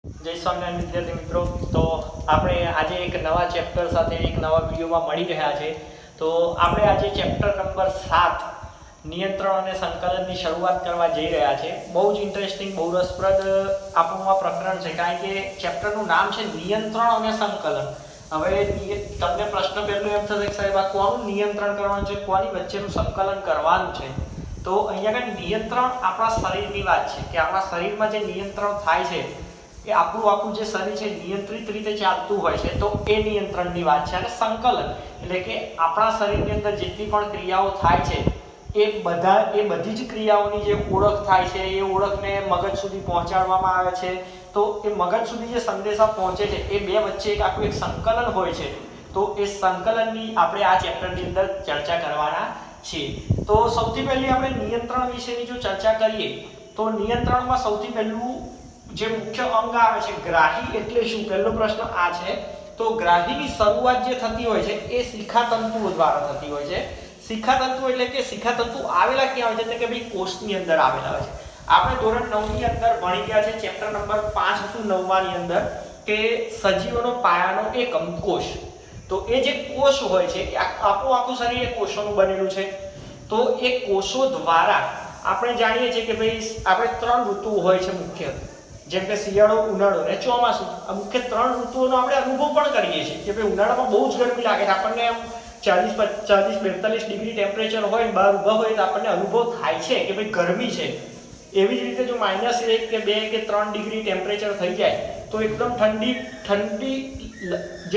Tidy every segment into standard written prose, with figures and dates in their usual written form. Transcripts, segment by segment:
જય સ્વામિનારાયણ વિદ્યાર્થી મિત્રો, તો આપણે આજે એક નવા ચેપ્ટર સાથે એક નવા વિડીયોમાં મળી રહ્યા છે. તો આપણે આજે ચેપ્ટર નંબર 7 નિયંત્રણ અને સંકલનની શરૂઆત કરવા જઈ રહ્યા છે. બહુ જ ઇન્ટરેસ્ટિંગ, બહુ રસપ્રદ આપણું આ પ્રકરણ છે, કારણ કે ચેપ્ટરનું નામ છે નિયંત્રણ અને સંકલન. હવે તમને પ્રશ્ન પહેલો એમ થશે કે સાહેબ આ કોનું નિયંત્રણ કરવાનું છે, કોની વચ્ચેનું સંકલન કરવાનું છે? તો અહીંયા આગળ નિયંત્રણ આપણા શરીરની વાત છે કે આપણા શરીરમાં જે નિયંત્રણ થાય છે એ આપણું આખું જે શરીર છે નિયંત્રિત રીતે ચાલતું હોય છે, તો એ નિયંત્રણની વાત છે. અને સંકલન એટલે કે આપણા શરીરની અંદર જેટલી પણ ક્રિયાઓ થાય છે એ બધી જ ક્રિયાઓની જે ઓળખ થાય છે એ ઓળખને મગજ સુધી પહોંચાડવામાં આવે છે. તો એ મગજ સુધી જે સંદેશા પહોંચે છે એ બે વચ્ચે આખું એક સંકલન હોય છે. તો એ સંકલનની આપણે આ ચેપ્ટરની અંદર ચર્ચા કરવાના છીએ. તો સૌથી પહેલી આપણે નિયંત્રણ વિશેની જો ચર્ચા કરીએ તો નિયંત્રણમાં સૌથી પહેલું જે મુખ્ય અંગ આવે છે ગ્રાહી એટલે શું? પહેલો પ્રશ્ન આ છે. તો ગ્રાહીની શરૂઆત જે થતી હોય છે એ શિખાતંતુઓ દ્વારા થતી હોય છે. શિખાતંતુ એટલે કે શિખાતંતુ આવેલા ક્યાં હોય છે? એટલે કે ભાઈ કોષની અંદર આવેલા હોય છે. આપણે ધોરણ 9 ની અંદર ભણી ગયા છે ચેપ્ટર નંબર 5 થી 9 ની અંદર કે સજીવોનો પાયાનો એકમ કોષ. તો એ જે કોષ હોય છે આખું શરીર એ કોષોનું બનેલું છે. તો એ કોષો દ્વારા આપણે જાણીએ છીએ કે ભાઈ આપણે 3 ઋતુઓ હોય છે મુખ્ય, જેમ કે શિયાળો, ઉનાળો અને ચોમાસું. આ મુખ્ય 3 ઋતુઓનો આપણે અનુભવ પણ કરીએ છીએ કે ભાઈ ઉનાળામાં બહુ જ ગરમી લાગે છે, આપણને એમ 40-42 ડિગ્રી ટેમ્પરેચર હોય, બહાર ઊભા હોય તો આપણને અનુભવ થાય છે કે ભાઈ ગરમી છે. એવી જ રીતે જો -1 કે 2 કે 3 ડિગ્રી ટેમ્પરેચર થઈ જાય તો એકદમ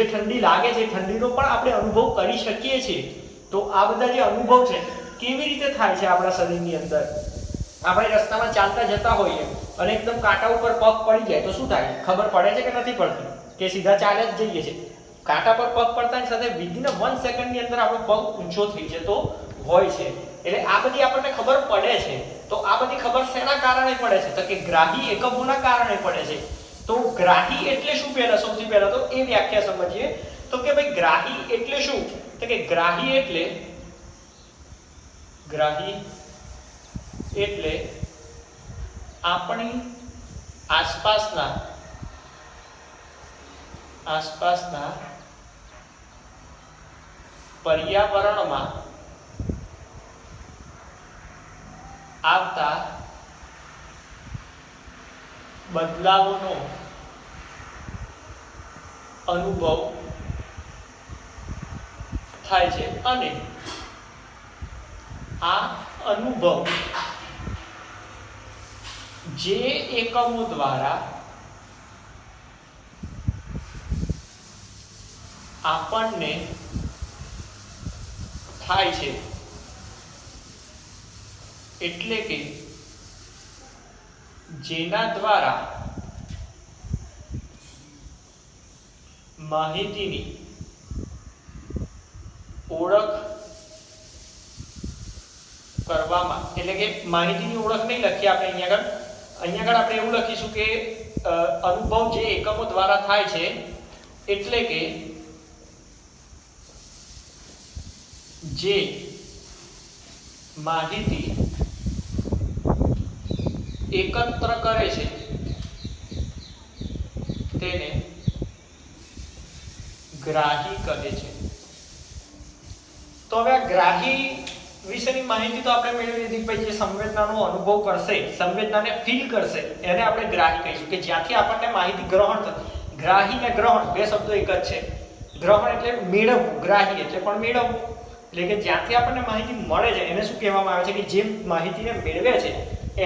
ઠંડી લાગે છે, ઠંડીનો પણ આપણે અનુભવ કરી શકીએ છીએ. તો આ બધા જે અનુભવ છે કેવી રીતે થાય છે આપણા શરીરની અંદર? આપણે રસ્તામાં ચાલતા જતા હોઈએ અને એકદમ કાંટા ઉપર પગ પડી જાય તો શું થાય? ખબર પડે છે કે નથી પડતી? કે સીધા ચાલે જ જઈએ છે? કાંટા પર પગ પડતાની સાથે વિધિન 1 સેકન્ડની અંદર આપણો પગ ઊંચો થઈ જતો હોય છે. એટલે આ બધી આપણને ખબર પડે છે. તો આ બધી ખબર શેના કારણે પડે છે? તો કે ગ્રાહી એકમોના કારણે પડે છે. તો ગ્રાહી એટલે શું? સૌથી પહેલા તો એ વ્યાખ્યા સમજીએ. તો કે ભાઈ ગ્રાહી એટલે શું? તો કે ગ્રાહી એટલે આપણી આસપાસના પર્યાવરણમાં આવતા બદલાવોનો અનુભવ થાય છે અને આ અનુભવ જે એકમો દ્વારા આપણને થાય છે, એટલે કે જેના દ્વારા માહિતીની ઓળખ કરવામાં, એટલે કે માહિતીની ઓળખ નહીં લખીએ આપણે અહીંયા આગળ આપણે એવું લખીશું કે અનુભવ જે એકમો દ્વારા થાય છે, એટલે કે જે માહિતી એકત્ર કરે છે તેને ગ્રાહી કહે છે. તો હવે આ ગ્રાહી વિશેની માહિતી તો આપણે મેળવી લીધી. પછી જે સંવેદનાનો અનુભવ કરશે, સંવેદનાને ફીલ કરશે, એને આપણે ગ્રાહી કહીશું. કે જ્યાંથી આપણને માહિતી ગ્રહણ થશે. ગ્રાહી ને ગ્રહણ બે શબ્દો એક જ છે. ગ્રહણ એટલે મેળવવું, ગ્રાહી એટલે પણ મેળવવું. એટલે કે જ્યાંથી આપણને માહિતી મળે છે એને શું કહેવામાં આવે છે? કે જે માહિતીને મેળવે છે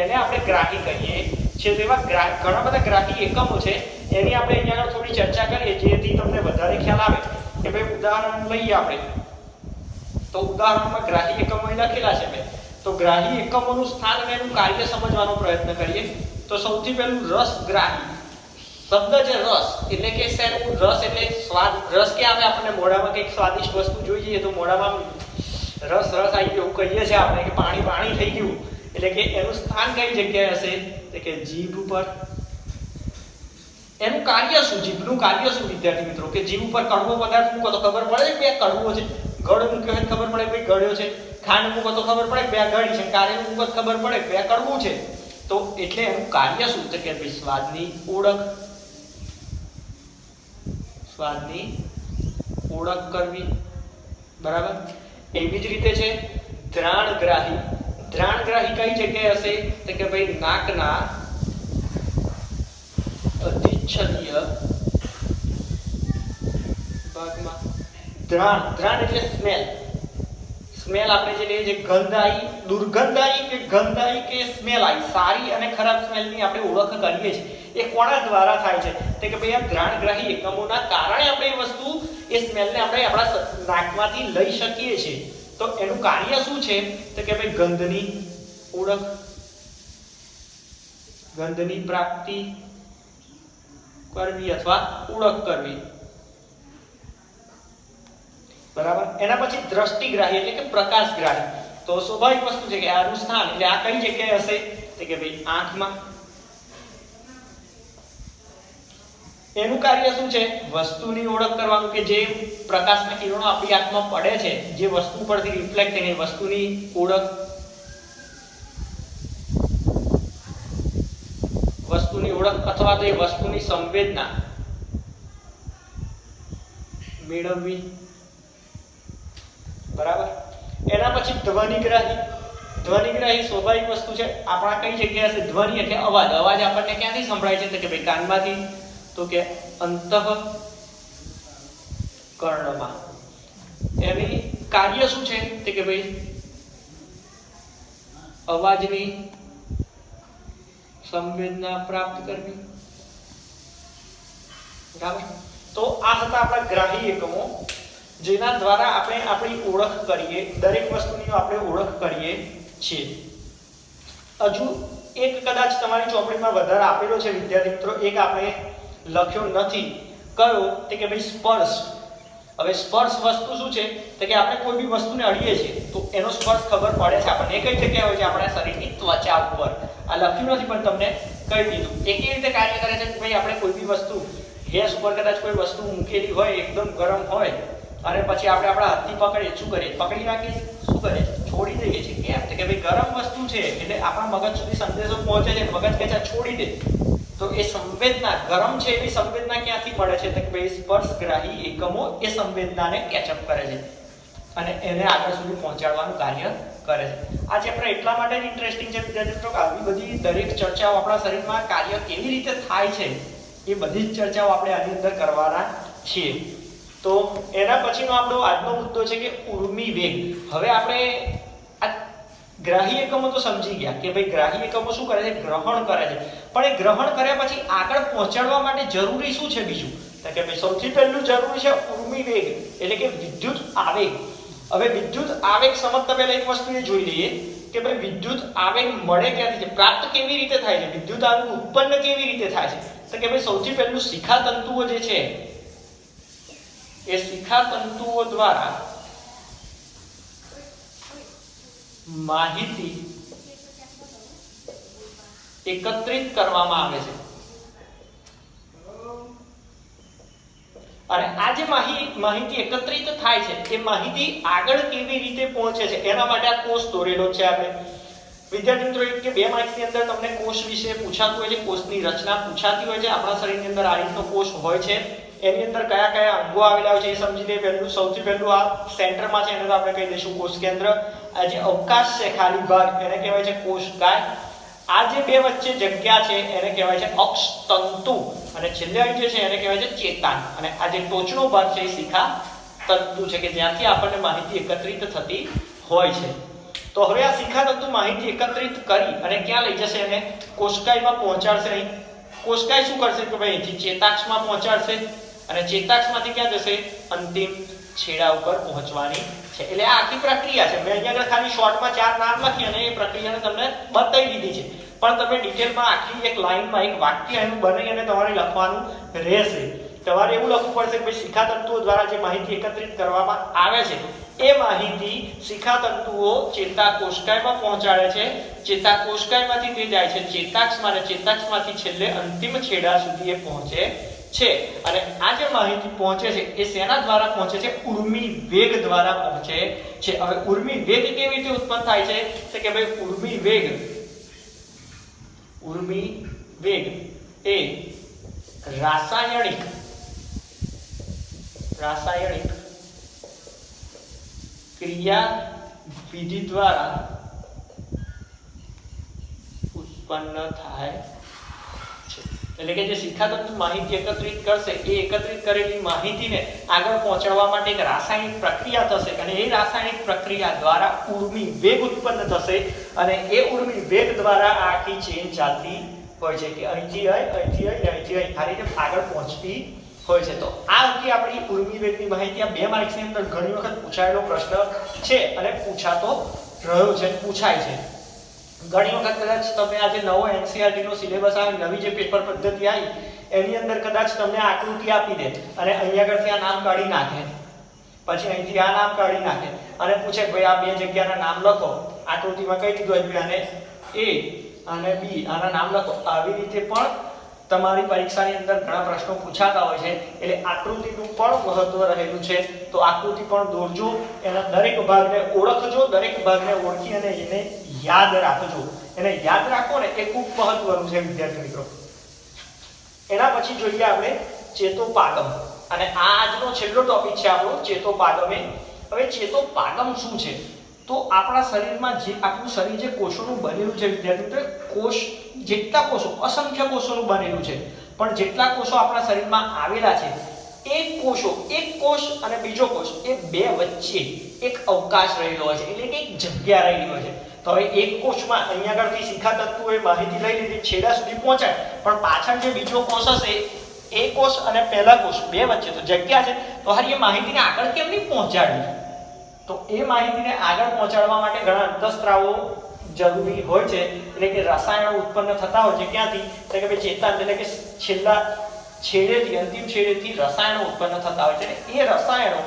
એને આપણે ગ્રાહી કહીએ છીએ. તો એવા ઘણા બધા ગ્રાહી એકમો છે, એની આપણે અહીંયા આગળ થોડી ચર્ચા કરીએ જેથી તમને વધારે ખ્યાલ આવે. કે ભાઈ ઉદાહરણ લઈએ આપણે, તો ઉદાહરણમાં ગ્રાહી એકમો લખેલા છે. તો ગ્રાહી એકમોનું સ્થાન અને એનું કાર્ય સમજવાનો પ્રયત્ન કરીએ. તો સૌથી પહેલું રસગ્રાહી શબ્દ છે. રસ એટલે કે રસ એટલે સ્વાદ. રસ કે આવે આપણને મોઢામાં કંઈક સ્વાદિષ્ટ વસ્તુ જોઈ જઈએ તો મોઢામાં રસ આવી ગયો એવું કહીએ છીએ આપણે, કે પાણી થઈ ગયું. એટલે કે એનું સ્થાન કઈ જગ્યાએ હશે? તો કે જીભ ઉપર. એનું કાર્ય શું? જીભનું કાર્ય શું વિદ્યાર્થી મિત્રો? કે જીભ ઉપર કડવો પદાર્થ મૂકો તો ખબર પડે કે બે કડવો છે. ગળ મૂક્યો હોય ખબર પડે કે ગળ્યો છે. ખાંડ મૂકો તો ખબર પડે કે બે ગળી છે. કારેલું મૂકો તો ખબર પડે કે બે કડવું છે. તો એટલે એનું કાર્ય શું? તો કે સ્વાદની ઓળખ. સ્વાદની ઓળખ કરવી, બરાબર. એવી જ રીતે છે ધ્રાણગ્રાહી. ધ્રાણગ્રાહી કઈ જગ્યાએ હશે તો કે ભાઈ નાકના અધિચ્છદીય ભાગમાં. ધ્રાણ એટલે સ્મેલ. સ્મેલ આપણે જે લઈએ છીએ ગંધ આવી, દુર્ગંધ આવી કે ગંધ આવી કે સ્મેલ આવી, સારી અને ખરાબ સ્મેલની આપણે ઓળખ કરીએ છીએ. એ કોના દ્વારા થાય છે તો કે ભાઈ આ ઘ્રાણગ્રાહી એકમોના કારણે આપણે એ વસ્તુ એ સ્મેલને આપણે આપણા નાકમાંથી લઈ શકીએ છીએ. તો એનું કાર્ય શું છે તો કે ભાઈ ગંધની ઓળખ, ગંધની પ્રાપ્તિ કરવી અથવા ઓળખ કરવી, બરાબર. એના પછી દ્રષ્ટિગ્રાહી એટલે કે પ્રકાશગ્રાહી. તો સ્વાભાવિક વસ્તુ છે કે આનું સ્થાન એટલે આ કઈ જગ્યાએ હશે તો કે ભાઈ આંખમાં. એનું કાર્ય શું છે વસ્તુની ઓળખ કરવાનું કે જે પ્રકાશના કિરણો આપણી આંખમાં પડે છે, જે વસ્તુ પરથી રિફ્લેક્ટ થઈને વસ્તુની ઓળખ, વસ્તુની ઓળખ અથવા તો એ વસ્તુની સંવેદના મેળવવી, બરાબર. એના પછી ધ્વનિગ્રાહી. ધ્વનિગ્રાહી સ્વાભાવિક વસ્તુ છે આપણા કઈ જગ્યાએ હશે ધ્વનિ એટલે અવાજ. અવાજ આપણને ક્યાંથી સંભળાય છે તો કે ભાઈ કાનમાંથી, તો કે અંતઃકરણમાં. એની કાર્ય શું છે તો કે ભાઈ અવાજની સંવેદના પ્રાપ્ત કરવી, બરાબર. તો આ હતા આપણા ગ્રાહી એકમો જેના દ્વારા આપણે આપણી ઓળખ કરીએ, દરેક વસ્તુની આપણે ઓળખ કરીએ છીએ. હજુ એક કદાચ તમારી ચોપડીમાં વધારે આપેલો છે વિદ્યાર્થી મિત્રો, એક આપણે લખ્યો નથી. કયો તો કે ભાઈ સ્પર્શ. હવે સ્પર્શ વસ્તુ શું છે તો કે આપણે કોઈ બી વસ્તુને અડીએ છીએ તો એનો સ્પર્શ ખબર પડે છે આપણને. એ કઈ જગ્યાએ હોય છે આપણા શરીરની ત્વચા ઉપર. આ લખ્યું નથી પણ તમને કહી દીધું. એ કેવી રીતે કાર્ય કરે છે કે ભાઈ આપણે કોઈ બી વસ્તુ ગેસ ઉપર કદાચ કોઈ વસ્તુ મૂકેલી હોય એકદમ ગરમ હોય અને પછી આપણે આપણા હાથથી પકડીએ, શું કરીએ પકડી રાખીએ, શું કરીએ છોડી દઈએ છીએ. કેમ કે ભાઈ ગરમ વસ્તુ છે એટલે આપણા મગજ સુધી સંદેશો પહોંચે છે, મગજ કહે છે છોડી દે. તો એ સંવેદના ગરમ છે એવી સંવેદના ક્યાંથી મળે છે તો કે ભાઈ સ્પર્શગ્રાહી એકમો એ સંવેદનાને કેચઅપ કરે છે અને એને આગળ સુધી પહોંચાડવાનું કાર્ય કરે છે. આ ચેપ્ટર એટલા માટે ઇન્ટરેસ્ટિંગ છે વિદ્યાર્થી મિત્રો કે આવી બધી દરેક ચર્ચાઓ આપણા શરીરમાં કાર્ય કેવી રીતે થાય છે એ બધી જ ચર્ચાઓ આપણે આની અંદર કરવાના છીએ. તો એના પછીનો આપણો આજનો મુદ્દો છે કે ઉર્મિ વેગ. હવે આપણે આ ગ્રાહી એકમો તો સમજી ગયા કે ભાઈ ગ્રાહી એકમો શું કરે છે ગ્રહણ કરે છે, પણ એ ગ્રહણ કર્યા પછી આગળ પહોંચાડવા માટે જરૂરી શું છે બીજું તો કે ભાઈ સૌથી પહેલું જરૂરી છે ઉર્મિ વેગ એટલે કે વિદ્યુત આવેગ. હવે વિદ્યુત આવેગ સમજતા પહેલા એક વસ્તુ એ જોઈ લઈએ કે ભાઈ વિદ્યુત આવેગ મળે ક્યાંથી છે, પ્રાપ્ત કેવી રીતે થાય છે, વિદ્યુત આવેગ ઉત્પન્ન કેવી રીતે થાય છે તો કે ભાઈ સૌથી પહેલું શિખા તંતુઓ જે છે એ શિખા તંતુઓ દ્વારા માહિતી એકત્રિત કરવામાં આવે છે. અને આ જે માહિતી એકત્રિત થાય છે એ માહિતી આગળ કેવી રીતે પહોંચે છે એના માટે આ કોષ દોરેલો છે. આપણે વિદ્યાર્થી મિત્રો એક કે બે માર્ક્સની અંદર તમને કોષ વિશે પૂછાતું હોય છે, કોષની રચના પૂછાતી હોય છે. આપણા શરીરની અંદર આ રીતનો કોષ હોય છે, એની અંદર કયા કયા અંગો આવેલા હોય છે એ સમજી લે. પહેલું સૌથી પહેલું આ સેન્ટરમાં છે એને તો આપણે કહી દઈશું કોષ કેન્દ્ર. આ જે અવકાશ છે ખાલી ભાગ એને કહેવાય છે કોષકાય. આ જે બે વચ્ચે જગ્યા છે એને કહેવાય છે અક્ષ તંતુ અને છેલ્લે જે છે એને કહેવાય છે ચેતાન. અને આ જે ટોચનો ભાગ છે એ શિખા તંતુ છે કે જ્યાંથી આપણને માહિતી એકત્રિત થતી હોય છે. તો હવે આ શિખા તંતુ માહિતી એકત્રિત કરી અને ક્યાં લઈ જશે એને કોષકાયમાં પહોંચાડશે. અહીં કોષકાય શું કરશે કે ભાઈ અહીંથી ચેતાક્ષમાં પહોંચાડશે અને ચેતાક્ષમાંથી ક્યાં જશે અંતિમ છેડા ઉપર પહોંચવાની છે. એટલે આ આખી પ્રક્રિયા છે. મેં અહીંયા આગળ ખાલી શોર્ટમાં 4 નામ લખી અને એ પ્રક્રિયાને તમને બતાવી દીધી છે, પણ તમે ડિટેલમાં આખી એક લાઈનમાં એક વાક્ય એનું બનાવી અને તમારે લખવાનું રહેશે. તમારે એવું લખવું પડશે કે ભાઈ શિખા તંતુઓ દ્વારા જે માહિતી એકત્રિત કરવામાં આવે છે એ માહિતી શિખા તંતુઓ ચેતાકોષકાયમાં પહોંચાડે છે. ચેતાકોષકાયમાંથી તે જાય છે ચેતાક્ષમાં અને ચેતાક્ષમાંથી છેલ્લે અંતિમ છેડા સુધી એ પહોંચે છે. અને આ જે માહિતી પહોંચે છે એ શેના દ્વારા પહોંચે છે ઉર્મિ વેગ દ્વારા પહોંચે છે. હવે ઉર્મિ વેગ કેવી રીતે ઉત્પન્ન થાય છે તો કે ભાઈ ઉર્મિ વેગ એ રાસાયણિક રાસાયણિક ક્રિયા વિધિ દ્વારા ઉત્પન્ન થાય છે। એટલે કે જે શિખાતંતુ માહિતી એકત્રિત કરશે એ એકત્રિત કરેલી માહિતીને આગળ પહોંચાડવા માટે એક રાસાયણિક પ્રક્રિયા થશે અને એ રાસાયણિક પ્રક્રિયા દ્વારા ઉર્મિ વેગ ઉત્પન્ન થશે અને એ ઉર્મિ વેગ દ્વારા આખી ચેન ચાલતી હોય છે કે અહીંથી અહીંથી અહીંથી આ રીતે આગળ પહોંચતી હોય છે। તો આ હતી આપણી ઉર્મિ વેગની માહિતી। આ 2 માર્ક્સની અંદર ઘણી વખત પૂછાયેલો પ્રશ્ન છે અને પૂછાતો રહ્યો છે, પૂછાય છે ઘણી વખત। કદાચ તમે આજે નવો NCERT નો સિલેબસ આવે, નવી જે પેપર પદ્ધતિ આવી એની અંદર કદાચ તમને આકૃતિ આપી દે અને અહીંયા આગળથી આ નામ કાઢી નાખે, પછી અહીંથી આ નામ કાઢી નાખે અને પૂછે ભાઈ આ 2 જગ્યાના નામ લખો। આકૃતિમાં કહી દીધું હોય આને A અને B આના નામ લખો। આવી રીતે પણ તમારી પરીક્ષાની અંદર ઘણા પ્રશ્નો પૂછાતા હોય છે, એટલે આકૃતિનું પણ મહત્વ રહેલું છે। તો આકૃતિ પણ દોરજો, એના દરેક ભાગને ઓળખજો, દરેક ભાગને ઓળખી અને એને યાદ રાખજો। એને યાદ રાખો ને એ ખૂબ મહત્વનું છે વિદ્યાર્થી મિત્રો। એના પછી જોઈએ આપણે ચેતોપાગમ, અને આ આજનો છેલ્લો ટોપિક છે આપણો ચેતોપાગમે। હવે ચેતોપાગમ શું છે? તો આપણા શરીરમાં જે આપણું શરીર જે કોષોનું બનેલું છે વિદ્યાર્થી મિત્રો, કોષ જેટલા કોષો અસંખ્ય કોષોનું બનેલું છે, પણ જેટલા કોષો આપણા શરીરમાં આવેલા છે એક કોષ અને બીજો કોષ એ 2 વચ્ચે એક અવકાશ રહેલો હોય છે, એટલે કે એક જગ્યા રહેલી હોય છે। તો હવે એક કોષમાં અહીંયા આગળથી શિખાતંતુએ માહિતી લઈ લીધી, છેડા સુધી પહોંચાય, પણ પાછળ જે બીજો કોષ હશે એ કોષ અને પહેલા કોષ 2 વચ્ચે તો જગ્યા છે, તો હારી એ માહિતીને આગળ કેમ નહીં પહોંચાડવી? તો એ માહિતીને આગળ પહોંચાડવા માટે ઘણા અંતઃસ્ત્રાવો જરૂરી હોય છે, એટલે કે રસાયણો ઉત્પન્ન થતા હોય છે। ક્યાંથી? એટલે કે ભાઈ ચેતાંત એટલે કે છેલ્લા છેડેથી અંતિમ છેડેથી રસાયણો ઉત્પન્ન થતા હોય છે અને એ રસાયણો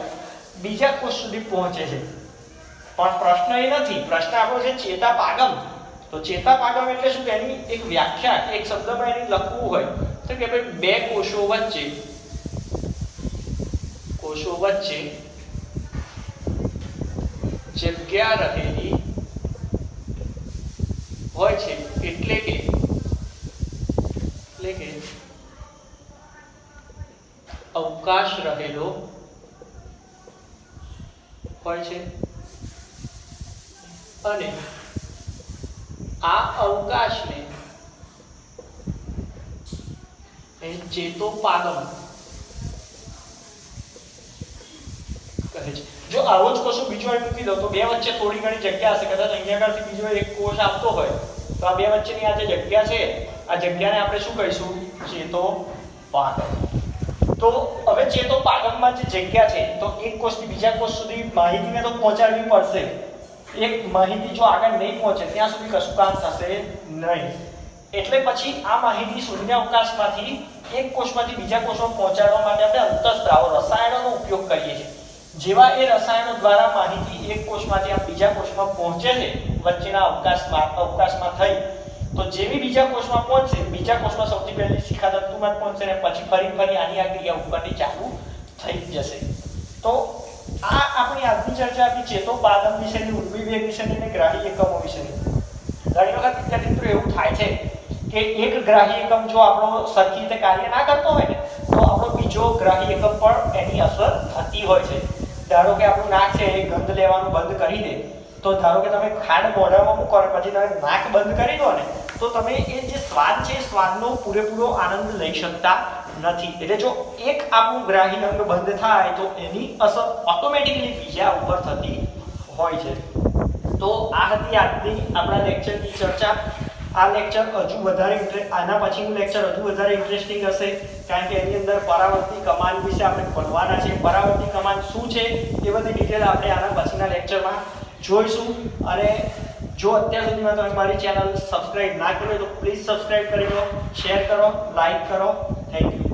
બીજા કોષ સુધી પહોંચે છે। પણ પ્રશ્ન એ નથી, પ્રશ્ન આપણો છે ચેતાપાગમ। તો ચેતાપાગમ એટલે શું? એની એક વ્યાખ્યા એક શબ્દમાં એની લખવું હોય તો કે ભાઈ 2 કોષો વચ્ચે જગ્યા રહેલી હોય છે, એટલે કે અવકાશ રહેલો હોય છે અને આ અવકાશને ચેતોપાગમ કહે છે। જો આવો જ કોષો બીજો અહીં મૂકી દો તો 2 વચ્ચે થોડી ઘણી જગ્યા હશે, કદાચ અહીંયા આગળથી બીજો એક કોષ આવતો હોય તો આ 2 વચ્ચેની આ જે જગ્યા છે આ જગ્યાને આપણે શું કહીશું? ચેતોપાગમ। તો હવે ચેતોપાગમમાં જે જગ્યા છે તો એક કોષથી બીજા કોષ સુધી માહિતીને તો પહોંચાડવી પડશે। એક માહિતી જો આગળ નહીં પહોંચે ત્યાં સુધી કશું કામ થશે નહીં, એટલે પછી આ માહિતી શૂન્યાવકાશમાંથી એક કોષમાંથી બીજા કોષમાં પહોંચાડવા માટે આપણે અંતઃસ્ત્રાવો રસાયણોનો ઉપયોગ કરીએ છીએ। જેવા એ રસાયણો દ્વારા માહિતી એક કોષમાંથી આ બીજા કોષમાં પહોંચે છે વચ્ચેના અવકાશમાં થઈ, તો જેવી બીજા કોષમાં પહોંચશે, બીજા કોષમાં સૌથી પહેલી શિખાતંતુમાં જ પહોંચશે ને પછી ફરી આની આ ક્રિયા ઉપરની ચાલુ થઈ જશે। તો આ આપણી આજની ચર્ચા હતી ચેતોપાગમ વિશેની, ઉર્મિ વેગ વિશેની અને ગ્રાહી એકમો વિશેની। ઘણી વખત વિદ્યાર્થી મિત્રો એવું થાય છે કે એક ગ્રાહી એકમ જો આપણો સરખી રીતે કાર્ય ના કરતો હોય ને તો આપણો બીજો ગ્રાહી એકમ પણ એની અસર થતી હોય છે। ધારો કે આપણું નાક છે એ ગંધ લેવાનું બંધ કરી દે, તો ધારો કે તમે ખાંડ મોઢામાં મૂકો અને પછી તમે નાક બંધ કરી દો ને તો તમે એ જે સ્વાદ છે સ્વાદનો પૂરેપૂરો આનંદ લઈ શકતા નથી। એટલે જો એક આપણું ગ્રાહી અંગ બંધ થાય તો એની અસર ઓટોમેટિકલી બીજા ઉપર થતી હોય છે। તો આ હતી આજની આપણા લેક્ચરની ચર્ચા। આ લેક્ચર હજુ વધારે આના પછીનું લેક્ચર હજુ વધારે ઇન્ટરેસ્ટિંગ હશે, કારણ કે એની અંદર પરાવર્તી કમાન વિશે આપણે ભણવાના છે। પરાવર્તી કમાન શું છે એ બધી ડિટેલ આપણે આના પછીના લેક્ચરમાં જોઈશું। અને જો અત્યાર સુધીમાં તમે મારી ચેનલ સબસ્ક્રાઇબ ના કરી તો પ્લીઝ સબસ્ક્રાઇબ કરી લો, શેર કરો, લાઈક કરો। Thank you.